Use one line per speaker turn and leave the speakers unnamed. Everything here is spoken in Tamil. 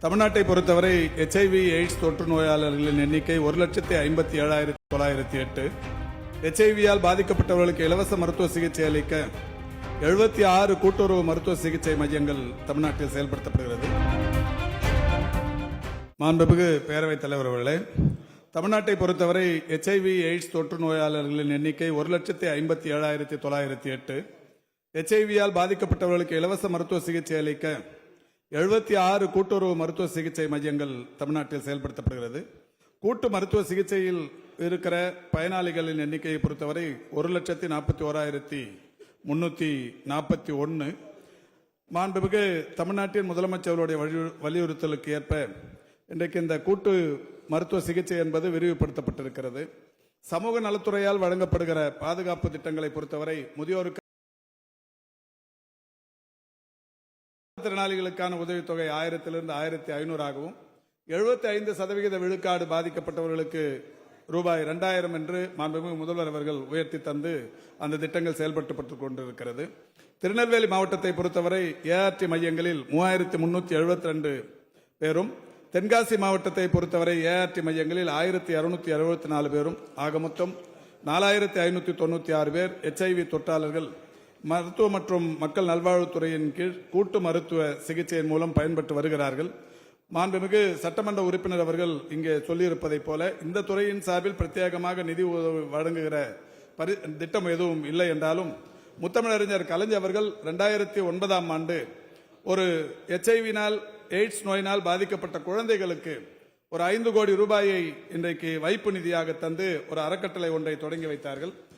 தமிழ்நாட்டை பொறுத்தவரை HIV எய்ட்ஸ் தொற்று நோயாளர்களின் எண்ணிக்கை 1,57,908. HIV-யால் பாதிக்கப்பட்டவர்களுக்கு இலவச மருத்துவ சிகிச்சை அளிக்க 76 கூட்டுறவு மருத்துவ சிகிச்சை மையங்கள் தமிழ்நாட்டில் செயல்படுத்தப்படுகிறது. மாண்புமிகு பேரவைத் தலைவர் அவர்களே, தமிழ்நாட்டை பொறுத்தவரை HIV எய்ட்ஸ் தொற்று நோயாளர்களின் எண்ணிக்கை 1,57,908. HIV-யால் பாதிக்கப்பட்டவர்களுக்கு இலவச மருத்துவ சிகிச்சை அளிக்க 76 கூட்டுறவு மருத்துவ சிகிச்சை மையங்கள் தமிழ்நாட்டில் செயல்படுத்தப்படுகிறது. கூட்டு மருத்துவ சிகிச்சையில் இருக்கிற பயனாளிகளின் எண்ணிக்கையை பொறுத்தவரை 1,41,341. மாண்புமிகு தமிழ்நாட்டின் முதலமைச்சர்களுடைய வலியுறுத்தலுக்கு ஏற்ப இன்றைக்கு இந்த கூட்டு மருத்துவ சிகிச்சை என்பது விரிவுபடுத்தப்பட்டிருக்கிறது. சமூக நலத்துறையால் வழங்கப்படுகிற பாதுகாப்பு திட்டங்களை பொறுத்தவரை முதியோருக்கு திறனாளிகளுக்கான உதவித்தொகை 1000 1500 ஆகவும் 75% விழுக்காடு பாதிக்கப்பட்டவர்களுக்கு ரூபாய் 2000 என்று மாண்புமிகு முதல்வர் அவர்கள் உயர்த்தி தந்து அந்த திட்டங்கள் செயல்படுத்தப்பட்டுக் கொண்டிருக்கிறது. திருநெல்வேலி மாவட்டத்தை பொறுத்தவரை ART மையங்களில் 3372 பேரும், தென்காசி மாவட்டத்தை பொறுத்தவரை ART மையங்களில் 1264 பேரும், ஆக மொத்தம் 4596 பேர் HIV தொற்றாளர்கள் மருத்துவ மற்றும் மக்கள் நல்வாழ்வுத்துறையின் கீழ் கூட்டு மருத்துவ சிகிச்சையின் மூலம் பயன்பட்டு வருகிறார்கள். மாண்புமிகு சட்டமன்ற உறுப்பினர் அவர்கள் இங்கே சொல்லியிருப்பதைப் போல இந்த துறையின் சார்பில் பிரத்யேகமாக நிதி உதவி வழங்குகிற திட்டம் எதுவும் இல்லை என்றாலும் முத்தமிழறிஞர் கலைஞர் அவர்கள் 2009ஆம் ஆண்டு ஒரு HIV-னால் எய்ட்ஸ் நோயினால் பாதிக்கப்பட்ட குழந்தைகளுக்கு ஒரு 5 கோடி ரூபாயை இன்றைக்கு வைப்பு நிதியாக தந்து ஒரு அறக்கட்டளை ஒன்றை தொடங்கி வைத்தார்கள்.